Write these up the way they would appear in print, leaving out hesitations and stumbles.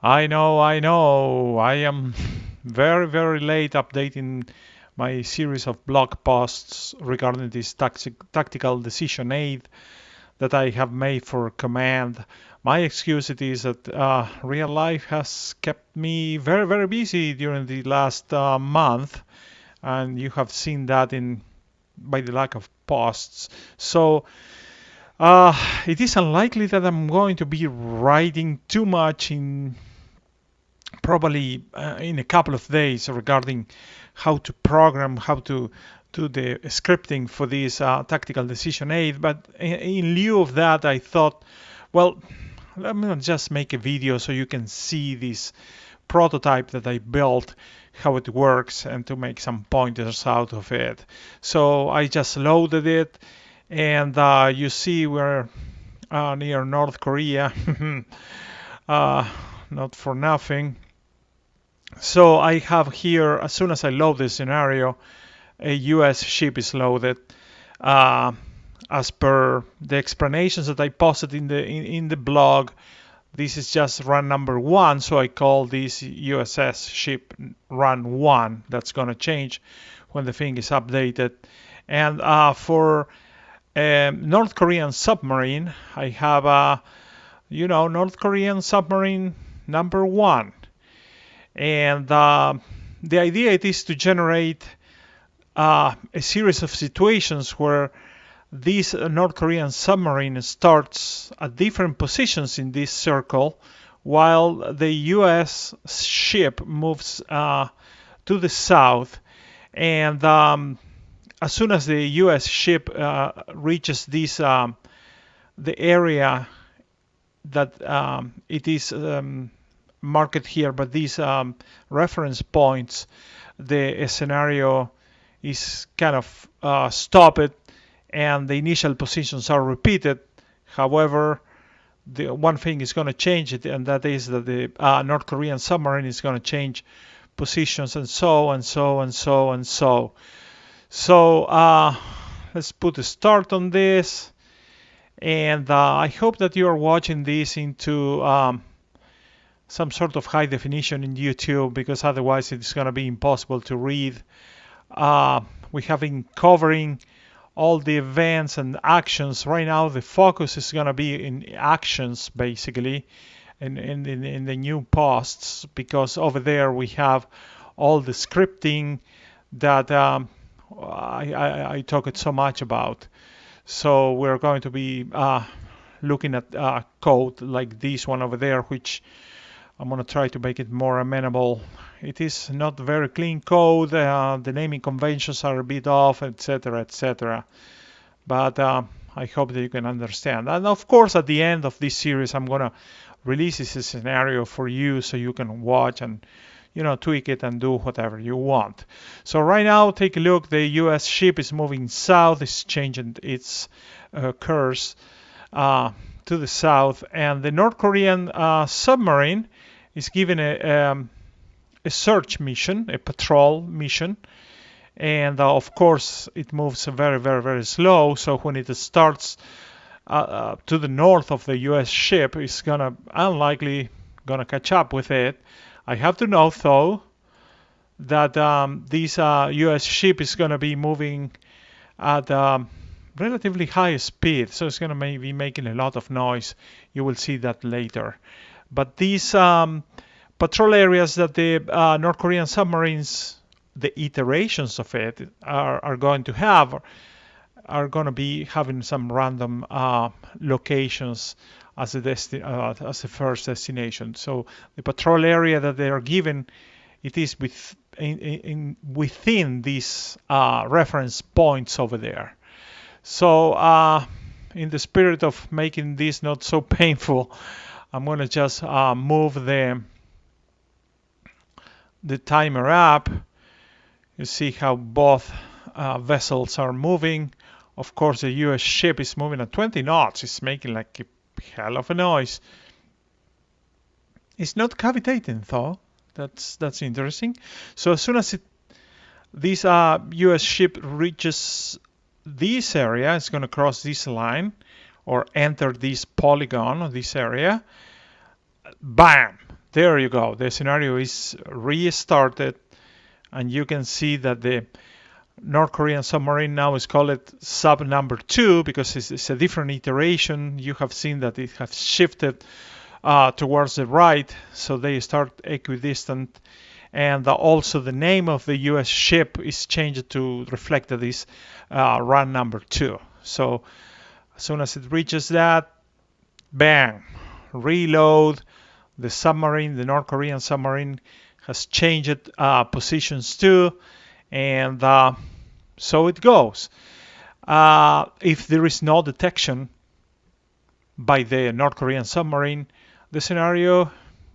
I know. I am very, very late updating my series of blog posts regarding this tactical decision aid that I have made for command. My excuse it is that real life has kept me very, very busy during the last month, and you have seen that in by the lack of posts. So uh, it is unlikely that I'm going to be writing too much in probably in a couple of days regarding how to program, how to do the scripting for this tactical decision aid. But in lieu of that, I thought, well, let me just make a video so you can see this prototype that I built, how it works, and to make some pointers out of it. So I just loaded it, and you see we're near North Korea. uh, Not for nothing. So I have here, as soon as I load this scenario, a US ship is loaded. Uh, as per the explanations that I posted in the blog, this is just run number one, so I call this USS ship run one. That's going to change when the thing is updated. And for North Korean submarine, I have North Korean submarine number one. And the idea it is to generate a series of situations where this North Korean submarine starts at different positions in this circle, while the U.S. ship moves to the south. And as soon as the U.S. ship reaches the area that it is marked here, but these reference points, the scenario is kind of stopped and the initial positions are repeated. However, the one thing is going to change it, and that is that the North Korean submarine is going to change positions, and so and so and so and so. So let's put a start on this, and I hope that you are watching this into some sort of high definition in YouTube, because otherwise it's going to be impossible to read. We have been covering all the events and actions. Right now the focus is going to be in actions, basically, in the new posts, because over there we have all the scripting that I talked so much about. So we're going to be looking at code like this one over there, which I'm going to try to make it more amenable. It is not very clean code. The naming conventions are a bit off, etc., etc. But I hope that you can understand. And of course, at the end of this series, I'm going to release this scenario for you so you can watch and tweak it and do whatever you want. So right now, take a look. The U.S. ship is moving south. It's changing its course to the south, and the North Korean submarine is given a search mission, a patrol mission, and of course it moves very, very, very slow. So when it starts to the north of the U.S. ship, it's unlikely gonna catch up with it. I have to note though that this U.S. ship is gonna be moving at relatively high speed, so it's gonna be making a lot of noise. You will see that later. But these patrol areas that the North Korean submarines, the iterations of it, are going to have, are going to be having some random locations as as a first destination. So the patrol area that they are given, it is within these reference points over there. So in the spirit of making this not so painful, I'm going to just move the timer up. You see how both vessels are moving. Of course, the US ship is moving at 20 knots. It's making like a hell of a noise. It's not cavitating though. That's interesting. So as soon as this US ship reaches this area, it's going to cross this line or enter this polygon of this area. Bam! There you go. The scenario is restarted, and you can see that the North Korean submarine now is called sub number 2 because it's a different iteration. You have seen that it has shifted towards the right, so they start equidistant. And also the name of the US ship is changed to reflect that is run number 2. So as soon as it reaches that, bang, reload. The submarine, the North Korean submarine, has changed positions too, and so it goes. If there is no detection by the North Korean submarine, the scenario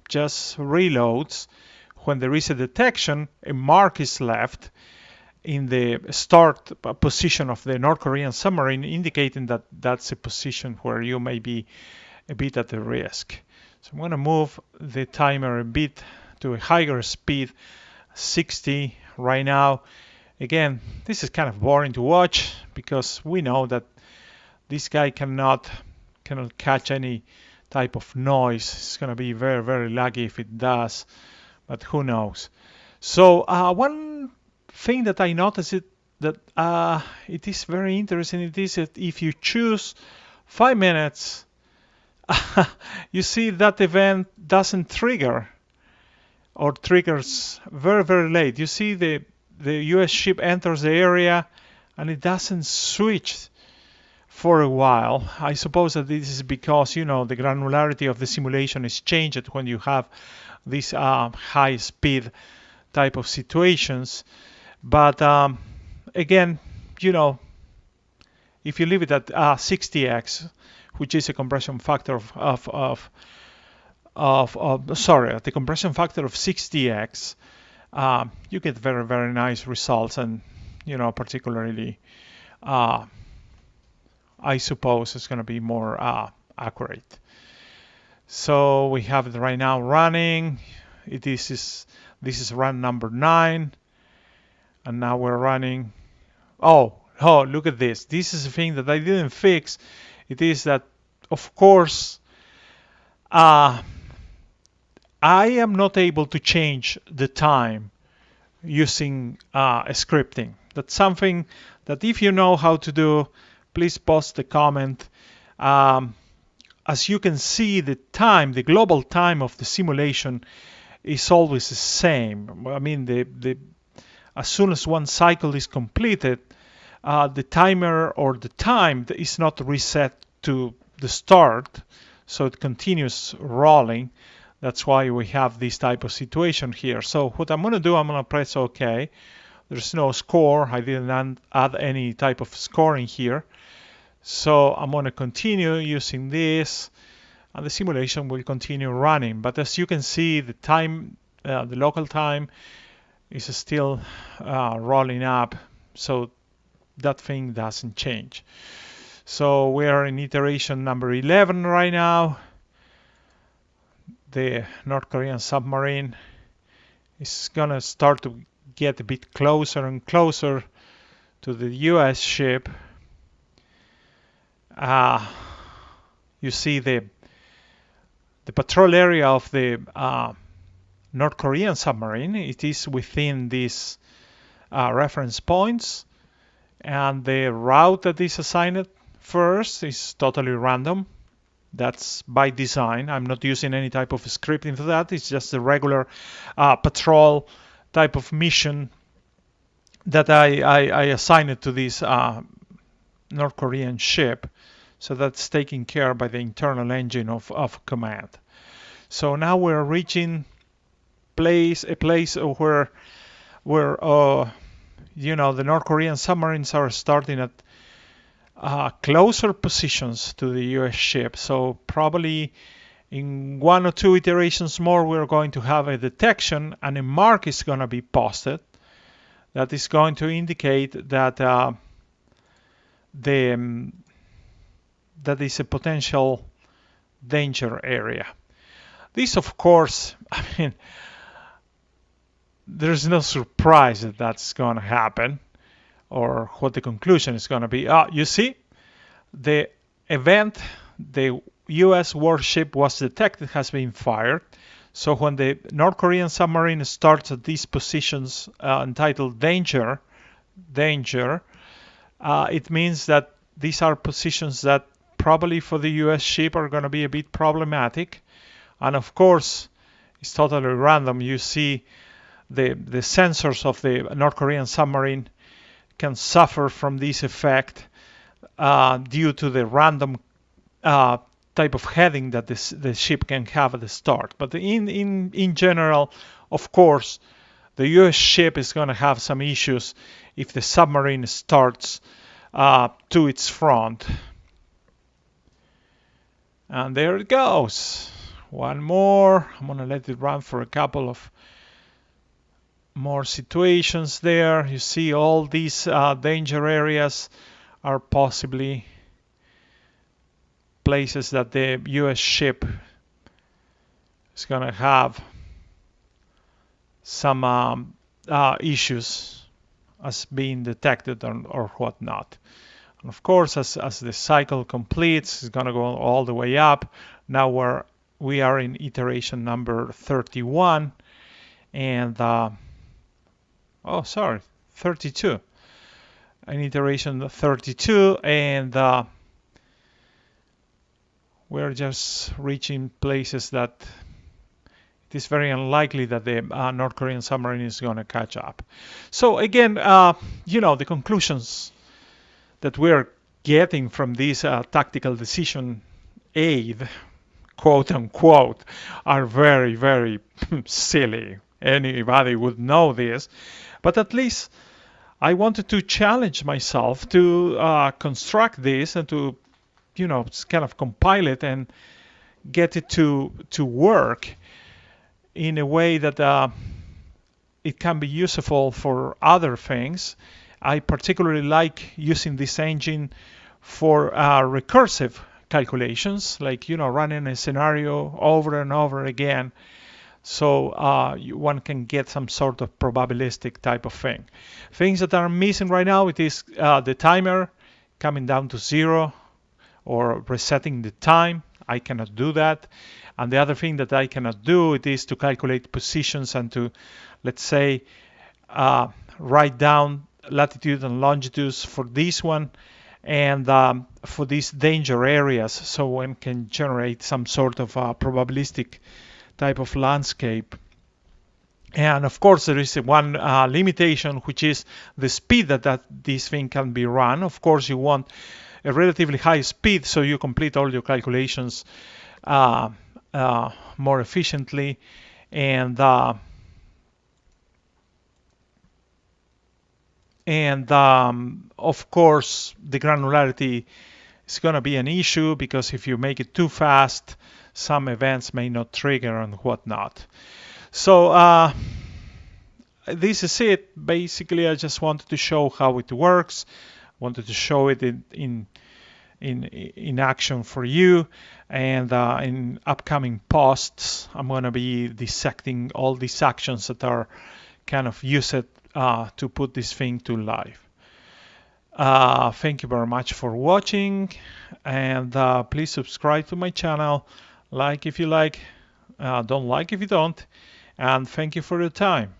just reloads. When there is a detection, a mark is left in the start position of the North Korean submarine, indicating that that's a position where you may be a bit at the risk. So I'm going to move the timer a bit to a higher speed, 60 right now. Again, this is kind of boring to watch because we know that this guy cannot catch any type of noise. It's going to be very, very lucky if it does, but who knows. So one thing that I noticed it is very interesting. It is that if you choose 5 minutes, you see that event doesn't trigger or triggers very, very late. You see the US ship enters the area and it doesn't switch for a while. I suppose that this is because, the granularity of the simulation is changed when you have these high speed type of situations. But again, if you leave it at 60x, which is a compression factor the compression factor of 60x, you get very, very nice results, and particularly I suppose it's going to be more accurate. So we have it right now running. This is run number 9, and now we're running. Oh, look at this. This is a thing that I didn't fix. It is that, of course, I am not able to change the time using scripting. That's something that if you know how to do, please post a comment. As you can see, the global time of the simulation is always the same. I mean, as soon as one cycle is completed, the timer or the time is not reset to the start, so it continues rolling. That's why we have this type of situation here. So what I'm going to do, I'm going to press OK. There's no score. I didn't add any type of scoring here. So I'm going to continue using this, and the simulation will continue running. But as you can see, the time, the local time, is still rolling up. So that thing doesn't change. So we are in iteration number 11 right now. The North Korean submarine is gonna start to get a bit closer and closer to the US ship. You see the patrol area of the North Korean submarine. It is within these reference points, and the route that is assigned first is totally random. That's by design. I'm not using any type of scripting for that. It's just a regular patrol type of mission that I assigned to this North Korean ship. So that's taken care by the internal engine of command. So now we're reaching a place where the North Korean submarines are starting at closer positions to the US ship. So probably in 1 or 2 iterations more, we're going to have a detection, and a mark is going to be posted that is going to indicate that that is a potential danger area. This, of course, there's no surprise that that's going to happen, or what the conclusion is going to be. You see, the event, the US warship was detected, has been fired. So when the North Korean submarine starts at these positions entitled danger, it means that these are positions that probably for the US ship are going to be a bit problematic. And of course, it's totally random. You see the sensors of the North Korean submarine can suffer from this effect due to the random type of heading that the ship can have at the start. But in general, of course, the US ship is going to have some issues if the submarine starts to its front. And there it goes. One more. I'm going to let it run for a couple of more situations there. You see all these danger areas are possibly places that the US ship is going to have some issues as being detected or whatnot. And of course, as the cycle completes, it's going to go all the way up. Now we are in iteration number 31, and 32. In iteration 32, and we're just reaching places that it is very unlikely that the North Korean submarine is going to catch up. So again, the conclusions that we're getting from this tactical decision aid, quote unquote, are very, very silly. Anybody would know this. But at least I wanted to challenge myself to construct this and to, kind of compile it and get it to work in a way that it can be useful for other things. I particularly like using this engine for recursive calculations, like running a scenario over and over again, so one can get some sort of probabilistic type of thing. Things that are missing right now, it is the timer coming down to 0 or resetting the time. I cannot do that. And the other thing that I cannot do, it is to calculate positions and to, let's say, write down latitude and longitudes for this one and for these danger areas, so one can generate some sort of probabilistic type of landscape. And of course, there is one limitation, which is the speed that this thing can be run. Of course, you want a relatively high speed so you complete all your calculations more efficiently, and of course the granularity is going to be an issue, because if you make it too fast, some events may not trigger and whatnot. So this is it. Basically, I just wanted to show how it works. Wanted to show it in action for you, and in upcoming posts I'm going to be dissecting all these actions that are kind of used to put this thing to life. Thank you very much for watching, and please subscribe to my channel, like if you like, don't like if you don't, and thank you for your time.